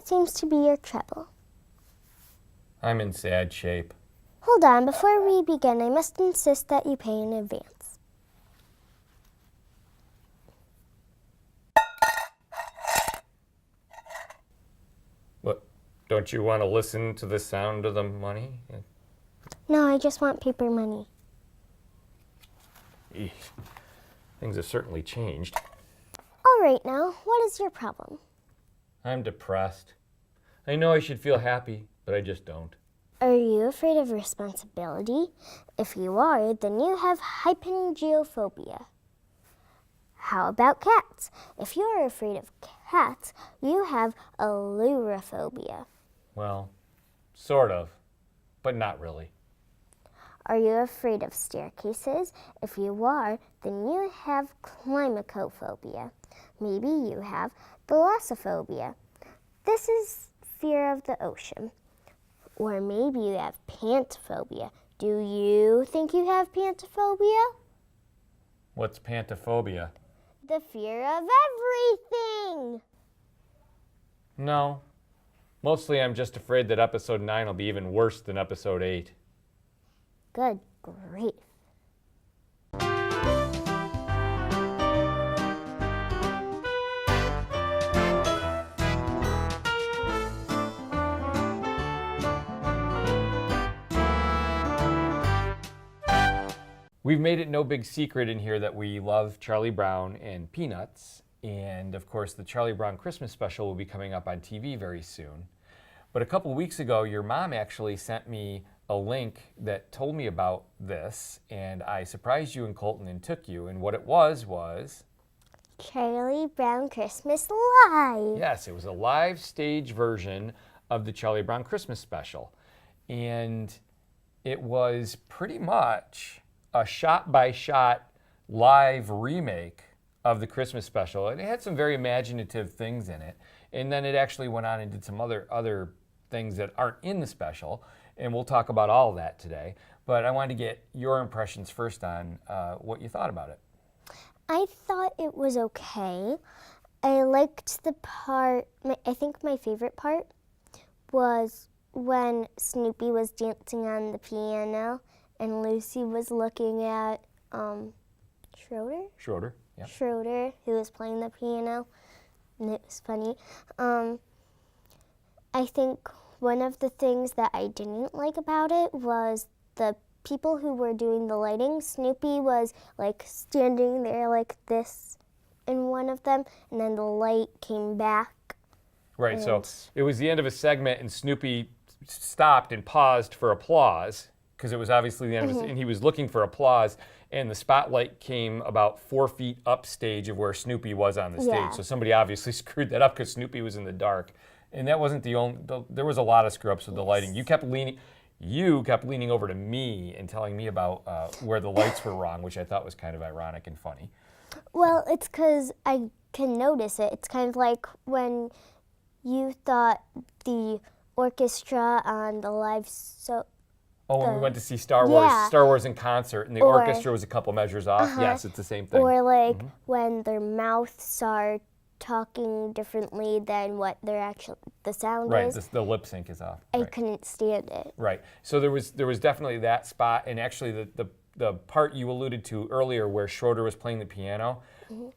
What seems to be your trouble? I'm in sad shape. Hold on, before we begin, I must insist that you pay in advance. What? Don't you want to listen to the sound of the money? No, I just want paper money. Eesh. Things have certainly changed. All right now, what is your problem? I'm depressed. I know I should feel happy, but I just don't. Are you afraid of responsibility? If you are, then you have hypengiophobia. How about cats? If you are afraid of cats, you have allurophobia. Well, sort of, but not really. Are you afraid of staircases? If you are, then you have climacophobia. Maybe you have thalassophobia. This is fear of the ocean. Or maybe you have pantophobia. Do you think you have pantophobia? What's pantophobia? The fear of everything. No. Mostly I'm just afraid that episode 9 will be even worse than episode 8. Good grief. We've made it no big secret in here that we love Charlie Brown and Peanuts. And of course, the Charlie Brown Christmas special will be coming up on TV very soon. But a couple weeks ago, your mom actually sent me a link that told me about this. And I surprised you and Colton and took you. And what it was Charlie Brown Christmas Live. yes, it was a live stage version of the Charlie Brown Christmas special. And it was pretty much a shot-by-shot live remake of the Christmas special. And it had some very imaginative things in it. And then it actually went on and did some other things that aren't in the special. And we'll talk about all of that today. But I wanted to get your impressions first on what you thought about it. I thought it was okay. I liked the part, I think my favorite part was when Snoopy was dancing on the piano and Lucy was looking at Schroeder, yeah. Schroeder, who was playing the piano, and it was funny. I think one of the things that I didn't like about it was the people who were doing the lighting. Snoopy was like standing there like this in one of them, and then the light came back. Right, so it was the end of a segment and Snoopy stopped and paused for applause because it was obviously the end of and he was looking for applause, and the spotlight came about 4 feet upstage of where Snoopy was on the stage. Yeah. So somebody obviously screwed that up because Snoopy was in the dark. And that wasn't the only, there was a lot of screw-ups with the lighting. You kept leaning over to me and telling me about where the lights were wrong, which I thought was kind of ironic and funny. Well, it's because I can notice it. It's kind of like when you thought the orchestra on the live When we went to see Star Wars in concert, and the Or- orchestra was a couple measures off. Yes, it's the same thing. or like when their mouths are talking differently than what the sound Right, is. the lip sync is off. I Right. couldn't stand it. Right. So there was definitely that spot, and actually the part you alluded to earlier where Schroeder was playing the piano,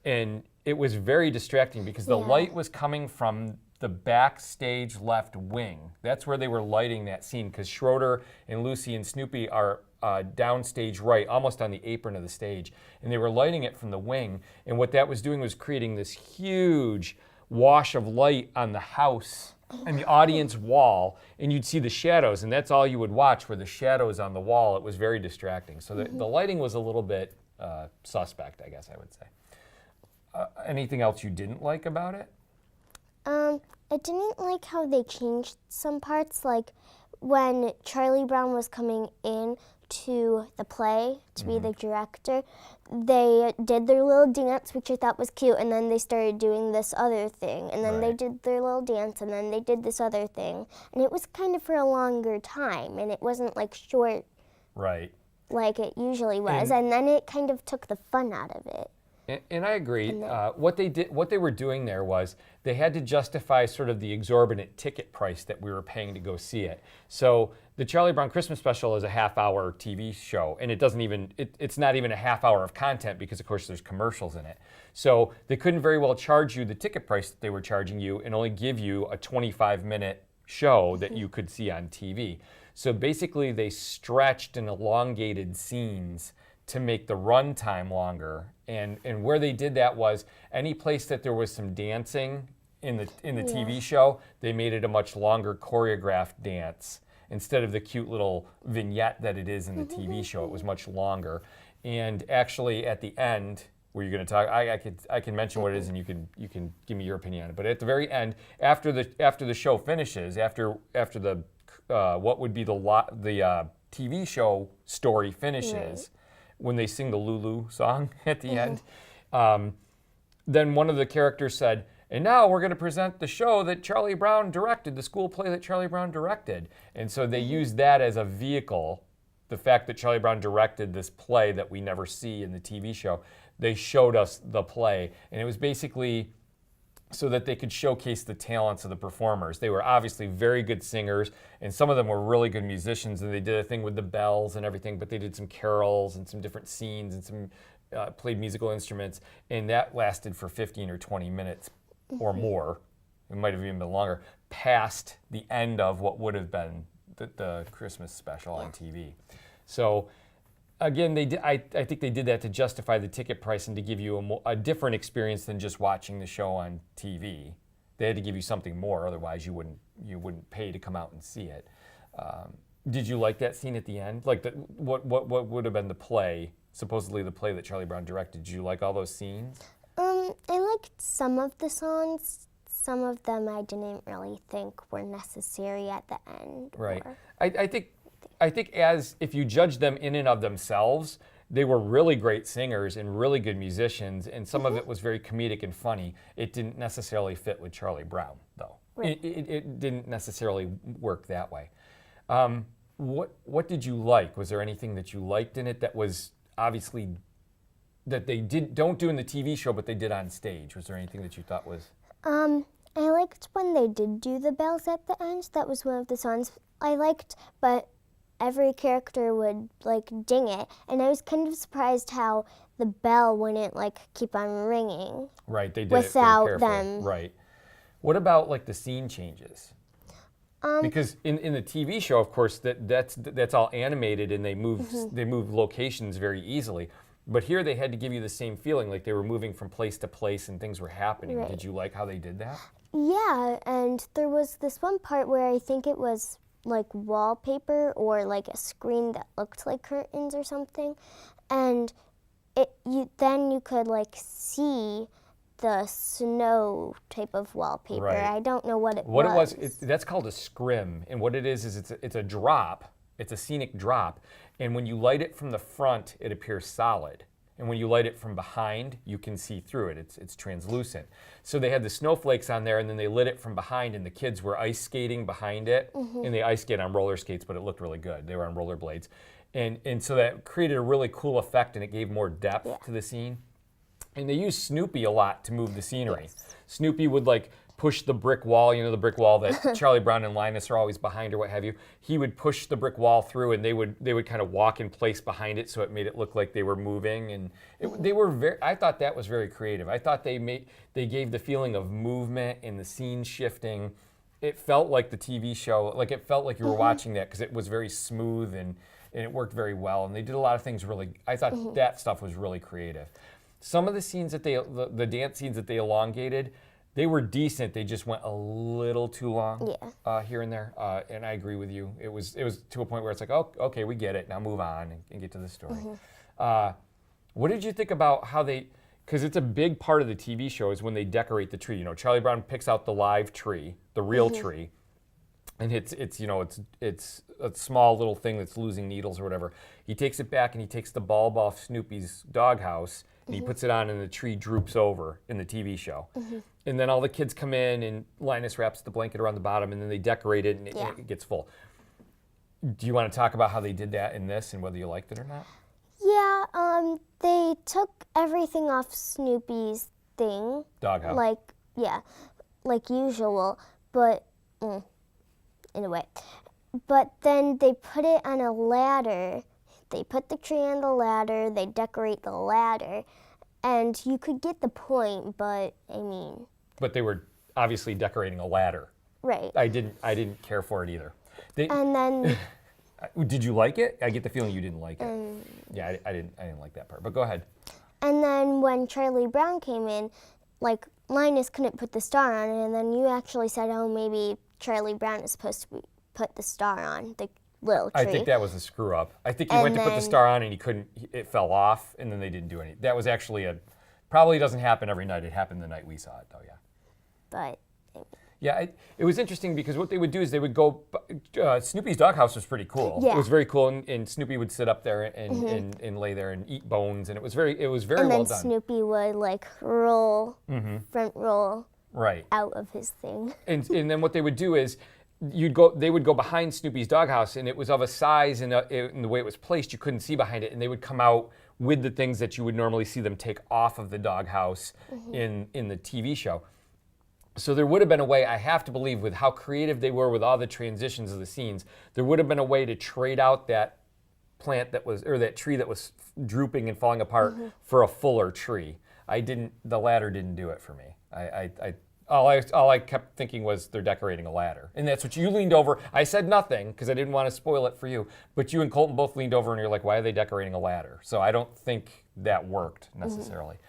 and it was very distracting because the light was coming from the backstage left wing. That's where they were lighting that scene because Schroeder and Lucy and Snoopy are downstage right, almost on the apron of the stage, and they were lighting it from the wing. And what that was doing was creating this huge wash of light on the house and the audience wall, and you'd see the shadows, and that's all you would watch were the shadows on the wall. It was very distracting. So the lighting was a little bit suspect, I guess I would say. Anything else you didn't like about it? I didn't like how they changed some parts, like when Charlie Brown was coming in to the play to be the director, they did their little dance, which I thought was cute, and then they started doing this other thing, and then they did their little dance, and then they did this other thing, and it was kind of for a longer time, and it wasn't like short Right. like it usually was, and then it kind of took the fun out of it. And I agree. What they were doing there was they had to justify sort of the exorbitant ticket price that we were paying to go see it. So the Charlie Brown Christmas Special is a half-hour TV show, and it's not even a half hour of content because, of course, there's commercials in it. So they couldn't very well charge you the ticket price that they were charging you and only give you a 25-minute show that you could see on TV. So basically, they stretched and elongated scenes to make the run time longer. And where they did that was any place that there was some dancing in the TV show, they made it a much longer choreographed dance. Instead of the cute little vignette that it is in the TV show, it was much longer. And actually at the end, where you're going to talk, I can mention what it is, and you can give me your opinion on it. But at the very end, after the show finishes, after the what would be the TV show story finishes, when they sing the Lulu song at the end, then one of the characters said, "And now we're going to present the show that Charlie Brown directed, the school play that Charlie Brown directed." And so they used that as a vehicle, the fact that Charlie Brown directed this play that we never see in the TV show. They showed us the play, and it was basically so that they could showcase the talents of the performers. They were obviously very good singers, and some of them were really good musicians, and they did a thing with the bells and everything, but they did some carols and some different scenes and some played musical instruments, and that lasted for 15 or 20 minutes or more. It might have even been longer, past the end of what would have been the Christmas special on TV. So again, I think they did that to justify the ticket price and to give you a different experience than just watching the show on TV. They had to give you something more, otherwise you wouldn't pay to come out and see it. Did you like that scene at the end? Like what would have been the play, supposedly the play that Charlie Brown directed? Did you like all those scenes? I liked some of the songs. Some of them I didn't really think were necessary at the end. Right. I think as if you judge them in and of themselves, they were really great singers and really good musicians, and some of it was very comedic and funny. It didn't necessarily fit with Charlie Brown, though. Right. It didn't necessarily work that way. What did you like? Was there anything that you liked in it that was obviously that they don't do in the TV show, but they did on stage? Was there anything that you thought was? I liked when they did do the bells at the end. That was one of the songs I liked, but every character would like ding it, and I was kind of surprised how the bell wouldn't like keep on ringing. Right, they did without it very carefully. them. Right. What about like the scene changes? Because in the TV show, of course, that's all animated and they move locations very easily. But here they had to give you the same feeling, like they were moving from place to place and things were happening. Right. Did you like how they did that? Yeah, and there was this one part where I think it was like wallpaper or like a screen that looked like curtains or something, and then you could like see the snow type of wallpaper. Right. I don't know what it was. What it was, that's called a scrim, and what it is it's a drop. It's a scenic drop, and when you light it from the front, it appears solid. And when you light it from behind, you can see through it. It's translucent. So they had the snowflakes on there, and then they lit it from behind, and the kids were ice skating behind it. And they ice skate on roller skates, but it looked really good. They were on rollerblades. And so that created a really cool effect, and it gave more depth to the scene. And they used Snoopy a lot to move the scenery. Yes. Snoopy would like push the brick wall, the brick wall that Charlie Brown and Linus are always behind or what have you. He would push the brick wall through, and they would kind of walk in place behind it, so it made it look like they were moving. And they were I thought that was very creative. I thought they gave the feeling of movement and the scene shifting. It felt like the TV show, like it felt like you were watching that because it was very smooth and it worked very well. And they did a lot of things really. I thought that stuff was really creative. Some of the scenes that the dance scenes that they elongated, they were decent. They just went a little too long here and there. And I agree with you. It was to a point where it's like, oh, okay, we get it. Now move on and get to the story. What did you think about how because it's a big part of the TV show is when they decorate the tree. Charlie Brown picks out the live tree, the real tree, and it's a small little thing that's losing needles or whatever. He takes it back and he takes the bulb off Snoopy's doghouse and he puts it on, and the tree droops over in the TV show. And then all the kids come in, and Linus wraps the blanket around the bottom, and then they decorate it, and it gets full. Do you want to talk about how they did that in this and whether you liked it or not? Yeah, They took everything off Snoopy's thing. Doghouse. Like usual, but in a way. But then they put it on a ladder. They put the tree on the ladder. They decorate the ladder, and you could get the point. But I mean, But they were obviously decorating a ladder. right. I didn't care for it either. And then Did you like it? I get the feeling you didn't like it. Yeah, I didn't like that part. But go ahead. And then when Charlie Brown came in, like Linus couldn't put the star on it, and then you actually said, "Oh, maybe Charlie Brown is supposed to put the star on the little tree." I think that was a screw up. I think he And went to put the then- star on and he couldn't. It fell off, and then they didn't do anything. That was actually probably doesn't happen every night. It happened the night we saw it, though. Yeah. But Yeah, it was interesting because what they would do is they would go. Snoopy's doghouse was pretty cool. Yeah. It was very cool, and Snoopy would sit up there and lay there and eat bones, and it was very and well then done. Snoopy would like roll front roll Right. out of his thing. And then what they would do is they would go behind Snoopy's doghouse, and it was of a size and the way it was placed, you couldn't see behind it, and they would come out with the things that you would normally see them take off of the doghouse in the TV show. So there would have been a way, I have to believe, with how creative they were with all the transitions of the scenes, there would have been a way to trade out that plant that tree that was drooping and falling apart for a fuller tree. The ladder didn't do it for me. All I kept thinking was they're decorating a ladder. And that's what you leaned over. I said nothing because I didn't want to spoil it for you, but you and Colton both leaned over and you're like, why are they decorating a ladder? So I don't think that worked necessarily.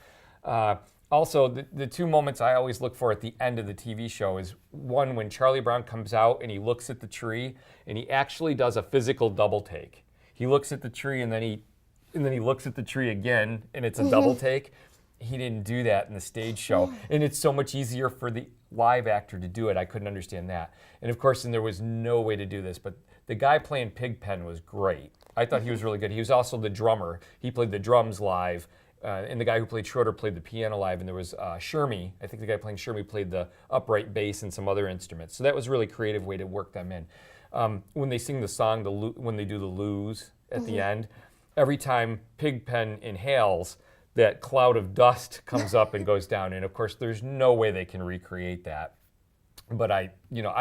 Also, the two moments I always look for at the end of the TV show is one when Charlie Brown comes out and he looks at the tree and he actually does a physical double take. He looks at the tree and then he looks at the tree again and it's a double take. He didn't do that in the stage show, and it's so much easier for the live actor to do it. I couldn't understand that. And of course, there was no way to do this, but the guy playing Pigpen was great. I thought he was really good. He was also the drummer. He played the drums live. And the guy who played Schroeder played the piano live, and there was Shermy. I think the guy playing Shermy played the upright bass and some other instruments. So that was a really creative way to work them in. When they sing the song, when they do the lose at the end, every time Pigpen inhales, that cloud of dust comes up and goes down. And of course, there's no way they can recreate that. But I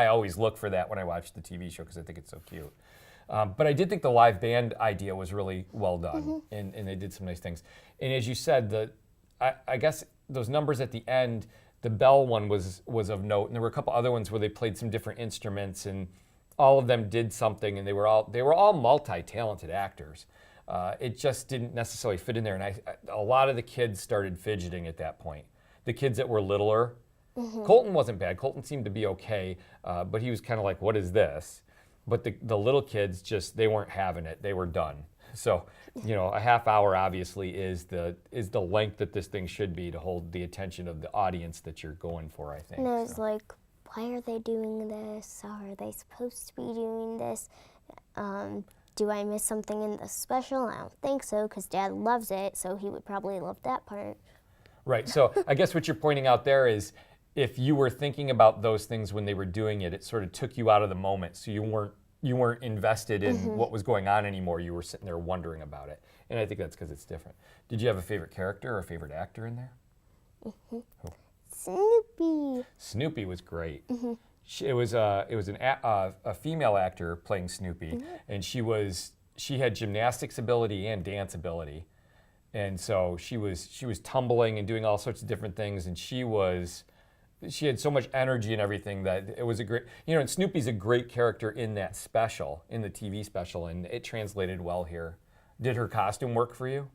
always look for that when I watch the TV show because I think it's so cute. But I did think the live band idea was really well done, and they did some nice things. And as you said, I guess those numbers at the end, the bell one was of note, and there were a couple other ones where they played some different instruments, and all of them did something, and they were all multi-talented actors. It just didn't necessarily fit in there, and a lot of the kids started fidgeting at that point. The kids that were littler, Colton wasn't bad. Colton seemed to be okay, but he was kind of like, "What is this?" But the little kids they weren't having it. They were done. So, a half hour obviously is the length that this thing should be to hold the attention of the audience that you're going for, I think. And I was like, why are they doing this? Are they supposed to be doing this? Do I miss something in the special? I don't think so, because Dad loves it, so he would probably love that part. Right. So I guess what you're pointing out there is if you were thinking about those things when they were doing it, it sort of took you out of the moment. So you weren't invested in what was going on anymore. You were sitting there wondering about it. And I think that's because it's different. Did you have a favorite character or a favorite actor in there? Snoopy. Snoopy was great. It was a female actor playing Snoopy, and she had gymnastics ability and dance ability. And so she was tumbling and doing all sorts of different things, and she had so much energy and everything that it was a great, and Snoopy's a great character in that special, in the TV special, and it translated well here. Did her costume work for you?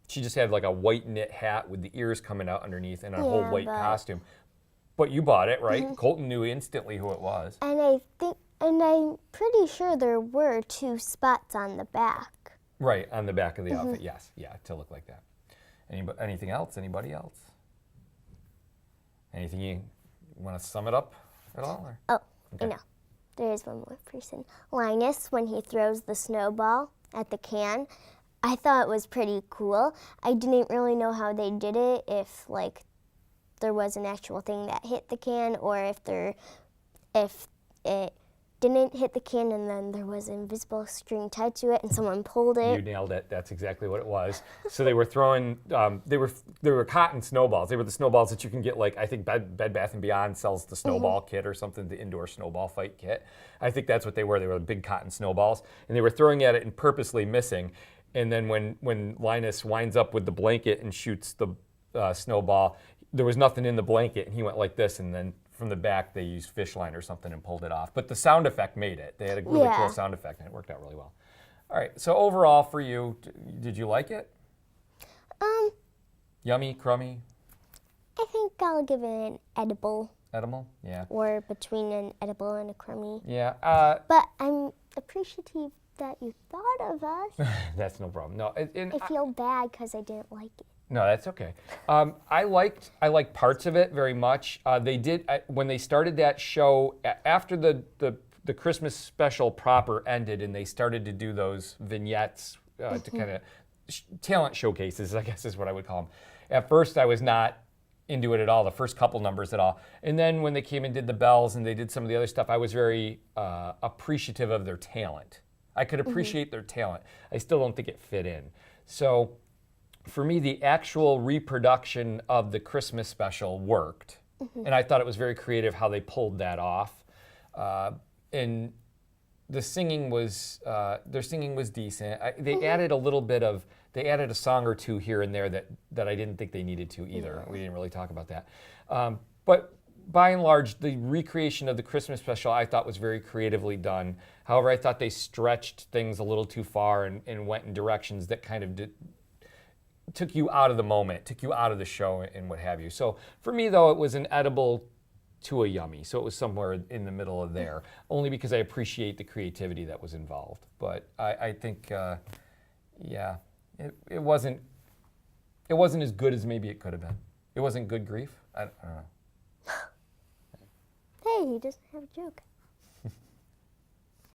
She just had like a white knit hat with the ears coming out underneath and a whole white costume. But you bought it, right? Colton knew instantly who it was. And I'm pretty sure there were 2 spots on the back. Right, on the back of the outfit, yes. Yeah, to look like that. Anything else? Anybody else? Anything you want to sum it up at all? Or? Oh, I know. There is one more person. Linus, when he throws the snowball at the can, I thought it was pretty cool. I didn't really know how they did it, if there was an actual thing that hit the can, or if it didn't hit the can, and then there was an invisible string tied to it, and someone pulled You it. nailed it. That's exactly what it was. So they were throwing. They were cotton snowballs. They were the snowballs that you can get. Like I think Bed Bath and Beyond sells the snowball kit or something, the indoor snowball fight kit. I think that's what they were. They were big cotton snowballs, and they were throwing at it and purposely missing. And then when Linus winds up with the blanket and shoots the snowball, there was nothing in the blanket, and he went like this, and then from the back they used fish line or something and pulled it off. But the sound effect made it. They had a really cool sound effect, and it worked out really well. All right. So overall, for you, did you like it? Yummy, crummy, I think I'll give it an edible, edible? Yeah. or between an edible and a crummy. Yeah. But I'm appreciative that you thought of us. That's no problem. No, and I feel bad because I didn't like it. no, that's okay. I liked parts of it very much. They did when they started that show after the Christmas special proper ended, and they started to do those vignettes to kind of talent showcases, I guess is what I would call them. At first, I was not into it at all, the first couple numbers at all. And then when they came and did the bells and they did some of the other stuff, I was very appreciative of their talent. I could appreciate their talent. I still don't think it fit in. So for me, the actual reproduction of the Christmas special worked. And I thought it was very creative how they pulled that off. And the singing was, their singing was decent. They added a little bit of, they added a song or two here and there that I didn't think they needed to either. We didn't really talk about that. But by and large, the recreation of the Christmas special I thought was very creatively done. However, I thought they stretched things a little too far and went in directions that kind of took you out of the moment, took you out of the show and what have you. So for me, though, it was an edible to a yummy. So it was somewhere in the middle of there, only because I appreciate the creativity that was involved. But I think, yeah, it wasn't as good as maybe it could have been. It wasn't good grief. I don't know. Hey, he doesn't have a joke.